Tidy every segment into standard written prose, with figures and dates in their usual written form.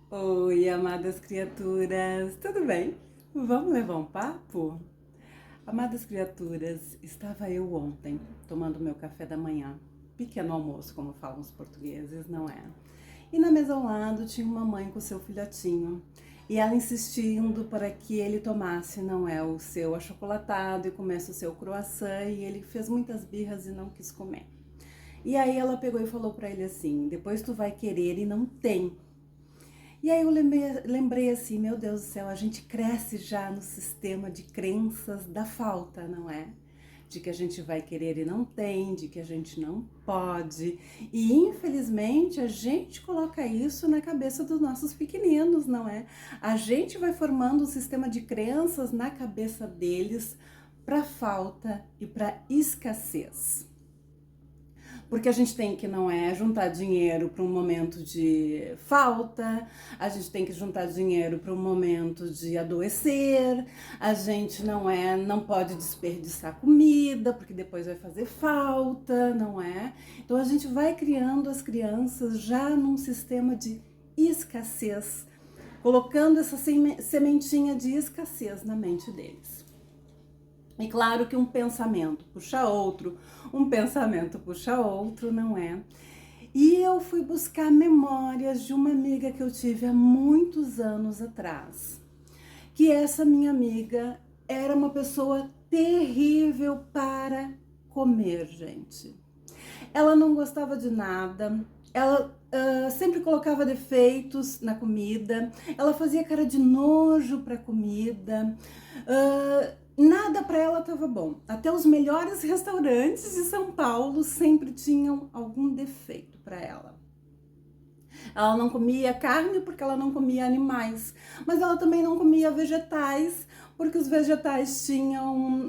Oi, amadas criaturas, tudo bem? Vamos levar um papo? Amadas criaturas, estava eu ontem tomando meu café da manhã, pequeno almoço, como falam os portugueses, não é? E na mesa ao lado tinha uma mãe com seu filhotinho e ela insistindo para que ele tomasse, não é, o seu achocolatado e comesse o seu croissant e ele fez muitas birras e não quis comer. E aí ela pegou e falou para ele assim: depois tu vai querer e não tem. E aí eu lembrei assim, meu Deus do céu, a gente cresce já no sistema de crenças da falta, não é? De que a gente vai querer e não tem, de que a gente não pode. E infelizmente a gente coloca isso na cabeça dos nossos pequeninos, não é? A gente vai formando um sistema de crenças na cabeça deles para falta e para escassez. Porque a gente tem que, não é, juntar dinheiro para um momento de falta, a gente tem que juntar dinheiro para um momento de adoecer, a gente não pode desperdiçar comida, porque depois vai fazer falta, não é? Então a gente vai criando as crianças já num sistema de escassez, colocando essa sementinha de escassez na mente deles. E claro que um pensamento puxa outro, um pensamento puxa outro, não é? E eu fui buscar memórias de uma amiga que eu tive há muitos anos atrás. Que essa minha amiga era uma pessoa terrível para comer, gente. Ela não gostava de nada, ela sempre colocava defeitos na comida, ela fazia cara de nojo para comida, nada para ela estava bom. Até os melhores restaurantes de São Paulo sempre tinham algum defeito para ela. Ela não comia carne porque ela não comia animais, mas ela também não comia vegetais porque os vegetais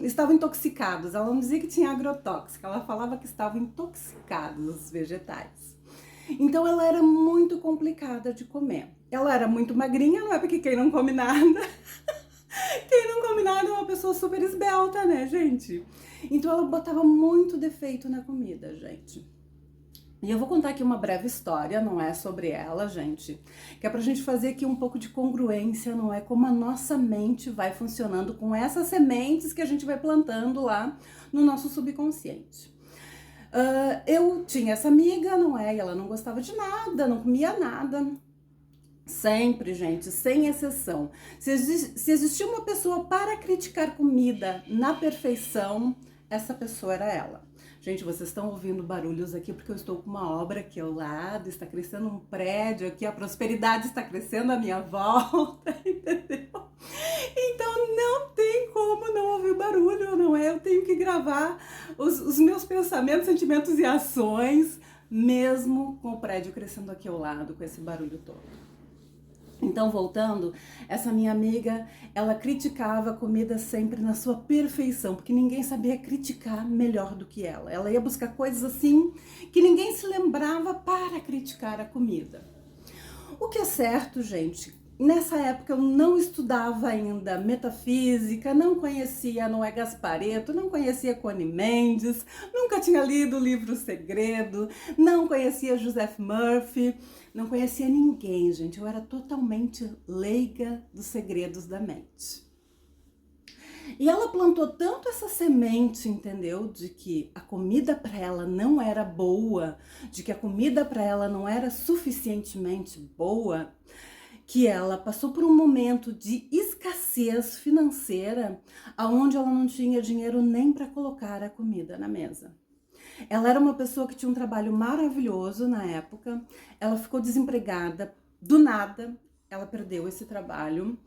estavam intoxicados. Ela não dizia que tinha agrotóxico, ela falava que estavam intoxicados os vegetais. Então ela era muito complicada de comer. Ela era muito magrinha, não é porque quem não come nada. Quem não come nada é uma pessoa super esbelta, né, gente? Então ela botava muito defeito na comida, gente. E eu vou contar aqui uma breve história, não é sobre ela, gente, que é pra gente fazer aqui um pouco de congruência, não é? Como a nossa mente vai funcionando com essas sementes que a gente vai plantando lá no nosso subconsciente. Eu tinha essa amiga, não é? E ela não gostava de nada, não comia nada. Sempre, gente, sem exceção. Se existia uma pessoa para criticar comida na perfeição, essa pessoa era ela. Gente, vocês estão ouvindo barulhos aqui porque eu estou com uma obra aqui ao lado, está crescendo um prédio aqui, a prosperidade está crescendo à minha volta, entendeu? Então não tem como não ouvir barulho, não é? Eu tenho que gravar os meus pensamentos, sentimentos e ações, mesmo com o prédio crescendo aqui ao lado, com esse barulho todo. Então, voltando, essa minha amiga, ela criticava a comida sempre na sua perfeição, porque ninguém sabia criticar melhor do que ela. Ela ia buscar coisas assim que ninguém se lembrava para criticar a comida. O que é certo, gente, nessa época eu não estudava ainda metafísica, não conhecia Noé Gasparetto, não conhecia Connie Mendes, nunca tinha lido o livro Segredo, não conhecia Joseph Murphy, não conhecia ninguém, gente. Eu era totalmente leiga dos segredos da mente. E ela plantou tanto essa semente, entendeu? De que a comida para ela não era boa, de que a comida para ela não era suficientemente boa, que ela passou por um momento de escassez financeira, aonde ela não tinha dinheiro nem para colocar a comida na mesa. Ela era uma pessoa que tinha um trabalho maravilhoso na época, ela ficou desempregada do nada, ela perdeu esse trabalho.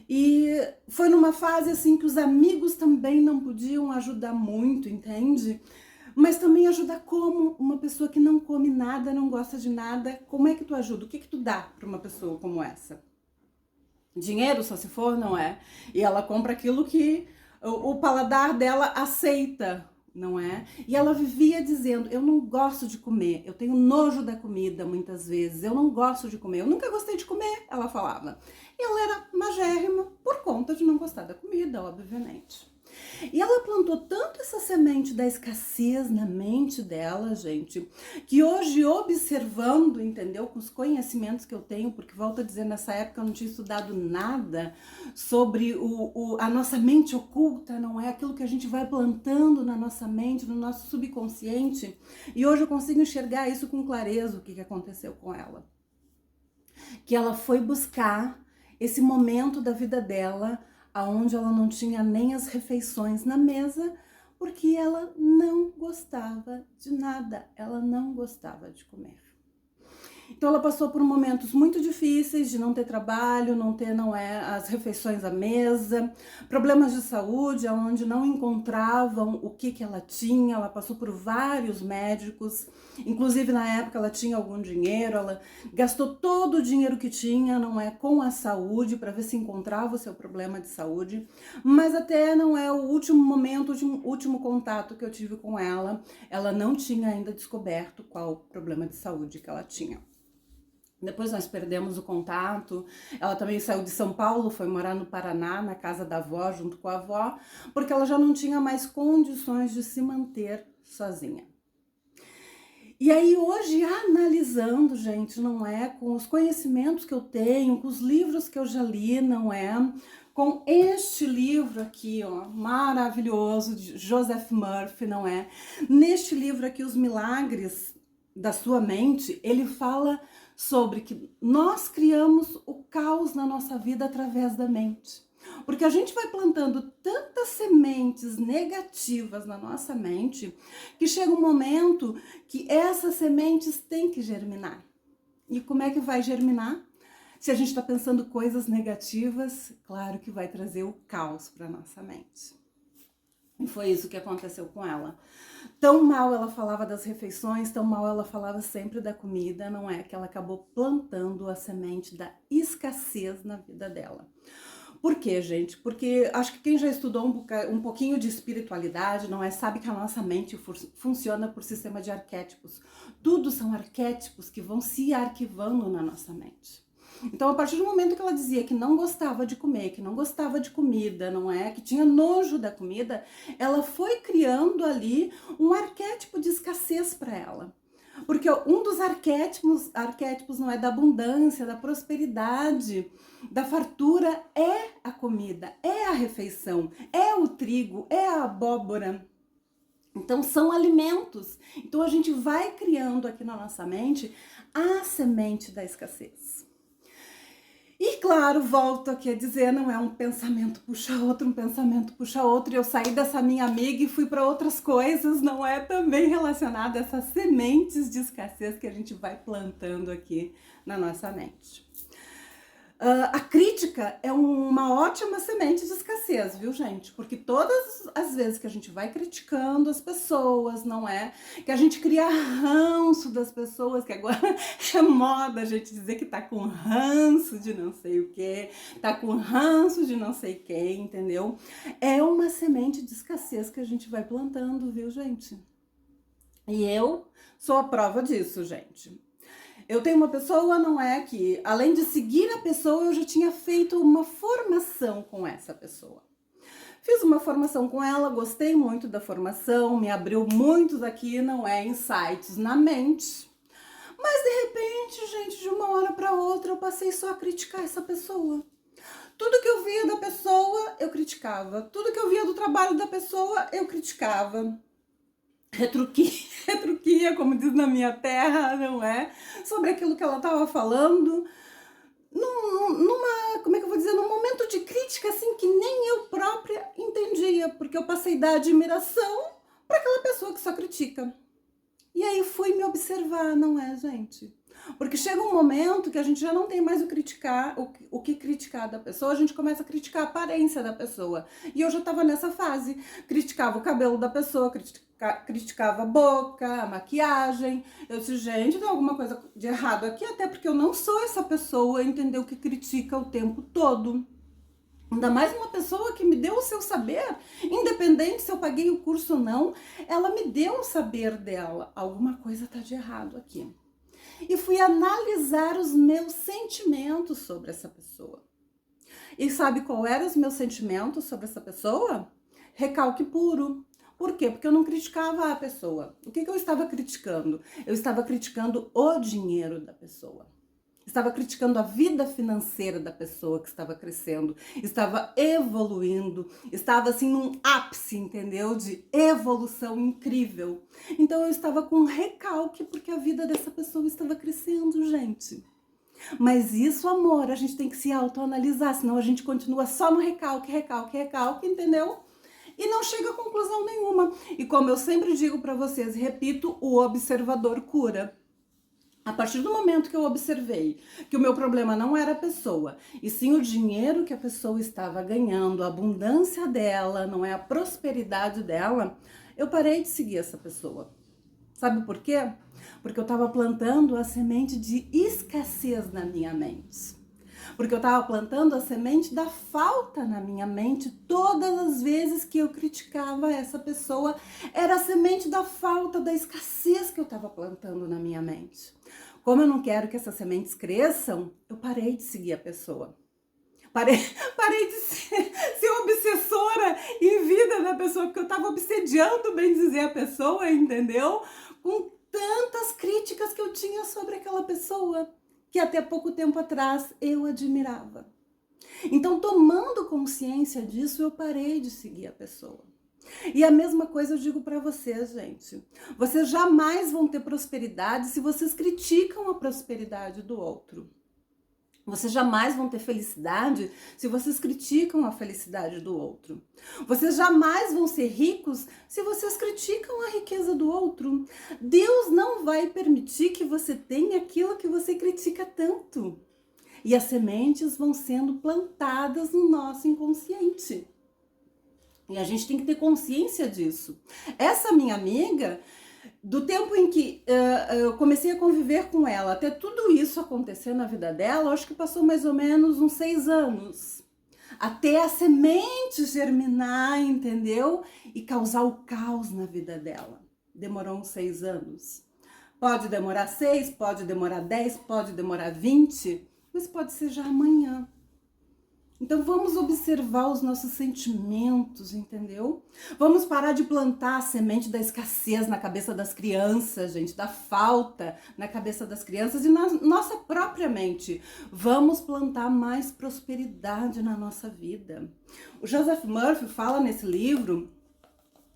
E foi numa fase assim que os amigos também não podiam ajudar muito, entende? Mas também ajudar como uma pessoa que não come nada, não gosta de nada, como é que tu ajuda? O que que tu dá para uma pessoa como essa? Dinheiro, só se for, não é? E ela compra aquilo que o paladar dela aceita, não é? E ela vivia dizendo: eu não gosto de comer, eu tenho nojo da comida muitas vezes, eu não gosto de comer, eu nunca gostei de comer, ela falava. E ela era magérrima por conta de não gostar da comida, obviamente. E ela plantou tanto essa semente da escassez na mente dela, gente, que hoje observando, entendeu, com os conhecimentos que eu tenho, porque volto a dizer, nessa época eu não tinha estudado nada sobre a nossa mente oculta, não é? Aquilo que a gente vai plantando na nossa mente, no nosso subconsciente, e hoje eu consigo enxergar isso com clareza, o que aconteceu com ela. Que ela foi buscar esse momento da vida dela, aonde ela não tinha nem as refeições na mesa, porque ela não gostava de nada, ela não gostava de comer. Então ela passou por momentos muito difíceis de não ter trabalho, não ter as refeições à mesa, problemas de saúde, onde não encontravam o que ela tinha. Ela passou por vários médicos, inclusive na época ela tinha algum dinheiro, ela gastou todo o dinheiro que tinha, com a saúde, para ver se encontrava o seu problema de saúde, mas até o último momento, o último contato que eu tive com ela não tinha ainda descoberto qual o problema de saúde que ela tinha. Depois nós perdemos o contato, ela também saiu de São Paulo, foi morar no Paraná, na casa da avó, junto com a avó, porque ela já não tinha mais condições de se manter sozinha. E aí hoje, analisando, gente, com os conhecimentos que eu tenho, com os livros que eu já li, com este livro aqui, ó, maravilhoso, de Joseph Murphy, Neste livro aqui, Os Milagres da Sua Mente, ele fala sobre que nós criamos o caos na nossa vida através da mente. Porque a gente vai plantando tantas sementes negativas na nossa mente que chega um momento que essas sementes têm que germinar. E como é que vai germinar? Se a gente está pensando coisas negativas, claro que vai trazer o caos para nossa mente. E foi isso que aconteceu com ela. Tão mal ela falava das refeições, tão mal ela falava sempre da comida, que ela acabou plantando a semente da escassez na vida dela. Por quê, gente? Porque acho que quem já estudou um pouquinho de espiritualidade, sabe que a nossa mente funciona por sistema de arquétipos. Tudo são arquétipos que vão se arquivando na nossa mente. Então, a partir do momento que ela dizia que não gostava de comer, que não gostava de comida, que tinha nojo da comida, ela foi criando ali um arquétipo de escassez para ela. Porque um dos arquétipos da abundância, da prosperidade, da fartura é a comida, é a refeição, é o trigo, é a abóbora. Então são alimentos. Então a gente vai criando aqui na nossa mente a semente da escassez. E claro, volto aqui a dizer, não é um pensamento puxa outro, e eu saí dessa minha amiga e fui para outras coisas, também relacionado a essas sementes de escassez que a gente vai plantando aqui na nossa mente. A crítica é uma ótima semente de escassez, viu, gente? Porque todas as vezes que a gente vai criticando as pessoas, que a gente cria ranço das pessoas, que agora é moda a gente dizer que tá com ranço de não sei o quê, tá com ranço de não sei quem, entendeu? É uma semente de escassez que a gente vai plantando, viu, gente? E eu sou a prova disso, gente. Eu tenho uma pessoa, que além de seguir a pessoa, eu já tinha feito uma formação com essa pessoa. Fiz uma formação com ela, gostei muito da formação, me abriu muitos aqui, insights na mente. Mas de repente, gente, de uma hora para outra, eu passei só a criticar essa pessoa. Tudo que eu via da pessoa, eu criticava. Tudo que eu via do trabalho da pessoa, eu criticava. Retruquia, como diz na minha terra, sobre aquilo que ela estava falando, num momento de crítica, assim, que nem eu própria entendia, porque eu passei da admiração para aquela pessoa que só critica. E aí fui me observar, gente? Porque chega um momento que a gente já não tem mais o que criticar da pessoa, a gente começa a criticar a aparência da pessoa. E eu já estava nessa fase, criticava o cabelo da pessoa, criticava a boca, a maquiagem. Eu disse, gente, tem alguma coisa de errado aqui, até porque eu não sou essa pessoa, entendeu, que critica o tempo todo. Ainda mais uma pessoa que me deu o seu saber, independente se eu paguei o curso ou não, ela me deu o saber dela. Alguma coisa tá de errado aqui. E fui analisar os meus sentimentos sobre essa pessoa. E sabe qual eram os meus sentimentos sobre essa pessoa? recalque puro. Por quê? Porque eu não criticava a pessoa. O que eu estava criticando? Eu estava criticando o dinheiro da pessoa. Estava criticando a vida financeira da pessoa que estava crescendo, estava evoluindo, estava assim num ápice, entendeu? De evolução incrível. Então eu estava com recalque porque a vida dessa pessoa estava crescendo, gente. Mas isso, amor, a gente tem que se autoanalisar, senão a gente continua só no recalque, entendeu? E não chega a conclusão nenhuma. E como eu sempre digo para vocês, repito, o observador cura. A partir do momento que eu observei que o meu problema não era a pessoa, e sim o dinheiro que a pessoa estava ganhando, a abundância dela, não é a prosperidade dela, eu parei de seguir essa pessoa. Sabe por quê? Porque eu estava plantando a semente de escassez na minha mente. Porque eu estava plantando a semente da falta na minha mente. Todas as vezes que eu criticava essa pessoa, era a semente da falta, da escassez que eu estava plantando na minha mente. Como eu não quero que essas sementes cresçam, eu parei de seguir a pessoa. Parei de ser obsessora em vida da pessoa, porque eu estava obsediando, bem dizer, a pessoa, entendeu? Com tantas críticas que eu tinha sobre aquela pessoa, que até pouco tempo atrás eu admirava. Então, tomando consciência disso, eu parei de seguir a pessoa. E a mesma coisa eu digo para vocês, gente. Vocês jamais vão ter prosperidade se vocês criticam a prosperidade do outro. Vocês jamais vão ter felicidade se vocês criticam a felicidade do outro. Vocês jamais vão ser ricos se vocês criticam a riqueza do outro. Deus não vai permitir que você tenha aquilo que você critica tanto. E as sementes vão sendo plantadas no nosso inconsciente. E a gente tem que ter consciência disso. Essa minha amiga, do tempo em que eu comecei a conviver com ela, até tudo isso acontecer na vida dela, acho que passou mais ou menos uns 6 anos. Até a semente germinar, entendeu? E causar o caos na vida dela. Demorou uns 6 anos. Pode demorar 6, pode demorar 10, pode demorar 20, mas pode ser já amanhã. Então vamos observar os nossos sentimentos, entendeu? Vamos parar de plantar a semente da escassez na cabeça das crianças, gente, da falta na cabeça das crianças e na nossa própria mente. Vamos plantar mais prosperidade na nossa vida. O Joseph Murphy fala nesse livro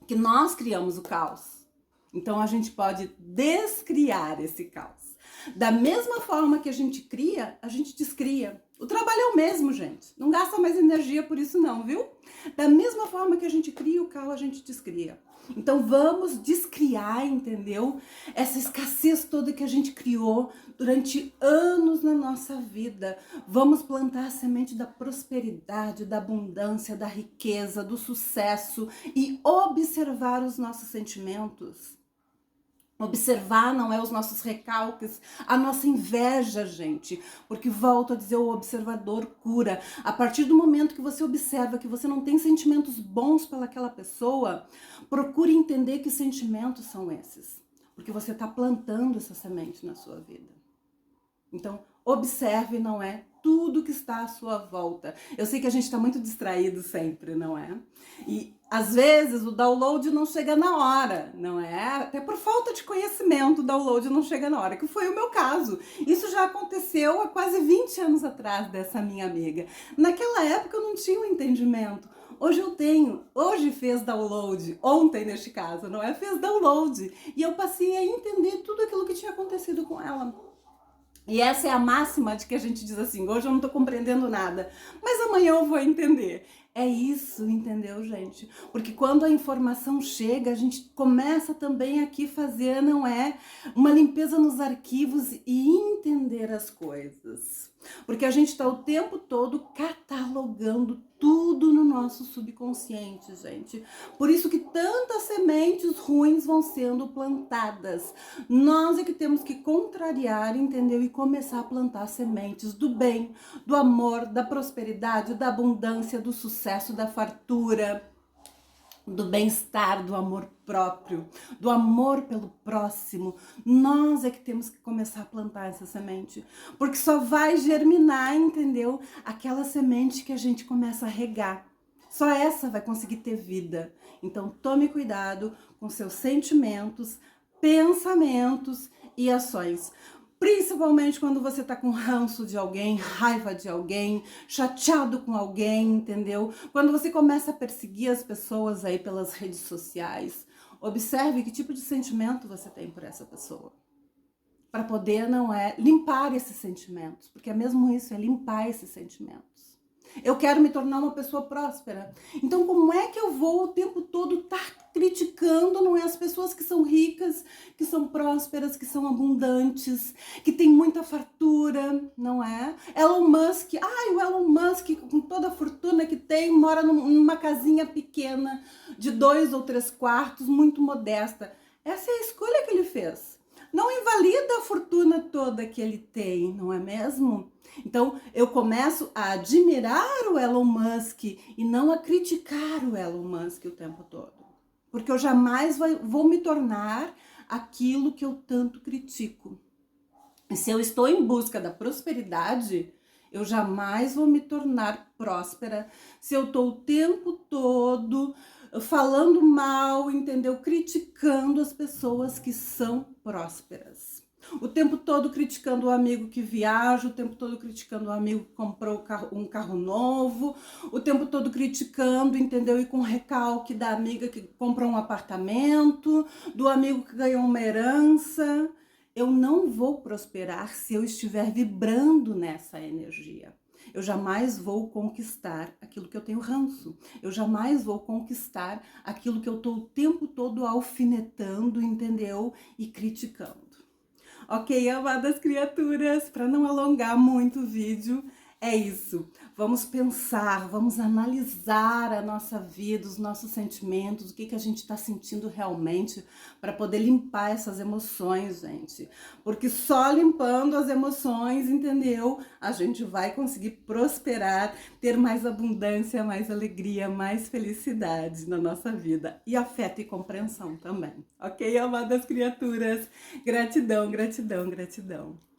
que nós criamos o caos. Então a gente pode descriar esse caos. Da mesma forma que a gente cria, a gente descria. O trabalho é o mesmo, gente. Não gasta mais energia por isso não, viu? Da mesma forma que a gente cria o caos, a gente descria. Então vamos descriar, entendeu? Essa escassez toda que a gente criou durante anos na nossa vida. Vamos plantar a semente da prosperidade, da abundância, da riqueza, do sucesso e observar os nossos sentimentos. Observar não é os nossos recalques, a nossa inveja, gente. Porque, volto a dizer, o observador cura. A partir do momento que você observa que você não tem sentimentos bons pelaquela pessoa, procure entender que sentimentos são esses. Porque você está plantando essa semente na sua vida. Então, observe, não é? Tudo que está à sua volta. Eu sei que a gente está muito distraído sempre, não é? E às vezes o download não chega na hora, não é? Até por falta de conhecimento o download não chega na hora, que foi o meu caso. Isso já aconteceu há quase 20 anos atrás dessa minha amiga. Naquela época eu não tinha um entendimento. Hoje eu tenho, hoje fez download, ontem neste caso, não é? Fez download. E eu passei a entender tudo aquilo que tinha acontecido com ela. E essa é a máxima de que a gente diz assim, hoje eu não tô compreendendo nada, mas amanhã eu vou entender. É isso, entendeu, gente? Porque quando a informação chega, a gente começa também aqui fazer, não é? Uma limpeza nos arquivos e entender as coisas. Porque a gente está o tempo todo catalogando tudo no nosso subconsciente, gente. Por isso que tantas sementes ruins vão sendo plantadas. Nós é que temos que contrariar, entendeu? E começar a plantar sementes do bem, do amor, da prosperidade, da abundância, do sucesso, da fartura, do bem-estar, do amor próprio, do amor pelo próximo. Nós é que temos que começar a plantar essa semente, porque só vai germinar, entendeu? Aquela semente que a gente começa a regar. Só essa vai conseguir ter vida. Então tome cuidado com seus sentimentos, pensamentos e ações. Principalmente quando você tá com ranço de alguém, raiva de alguém, chateado com alguém, entendeu? Quando você começa a perseguir as pessoas aí pelas redes sociais, observe que tipo de sentimento você tem por essa pessoa. Para poder, não é, limpar esses sentimentos, porque é mesmo isso, é limpar esses sentimentos. Eu quero me tornar uma pessoa próspera. Então, como é que eu vou o tempo todo estar criticando, não é, as pessoas que são ricas, que são prósperas, que são abundantes, que tem muita fartura, não é? Elon Musk, o Elon Musk, com toda a fortuna que tem, mora numa casinha pequena, de 2 ou 3 quartos, muito modesta. Essa é a escolha que ele fez. Não invalida a fortuna toda que ele tem, não é mesmo? Então, eu começo a admirar o Elon Musk e não a criticar o Elon Musk o tempo todo. Porque eu jamais vou me tornar aquilo que eu tanto critico. E se eu estou em busca da prosperidade, eu jamais vou me tornar próspera se eu estou o tempo todo falando mal, entendeu? Criticando as pessoas que são prósperas. O tempo todo criticando o amigo que viaja, o tempo todo criticando o amigo que comprou um carro novo, o tempo todo criticando, entendeu? E com recalque da amiga que comprou um apartamento, do amigo que ganhou uma herança. Eu não vou prosperar se eu estiver vibrando nessa energia. Eu jamais vou conquistar aquilo que eu tenho ranço. Eu jamais vou conquistar aquilo que eu estou o tempo todo alfinetando, entendeu? E criticando. Ok, amadas criaturas, para não alongar muito o vídeo, é isso. Vamos pensar, vamos analisar a nossa vida, os nossos sentimentos, o que a gente está sentindo realmente, para poder limpar essas emoções, gente. Porque só limpando as emoções, entendeu? A gente vai conseguir prosperar, ter mais abundância, mais alegria, mais felicidade na nossa vida. E afeto e compreensão também. Ok, amadas criaturas? Gratidão, gratidão, gratidão.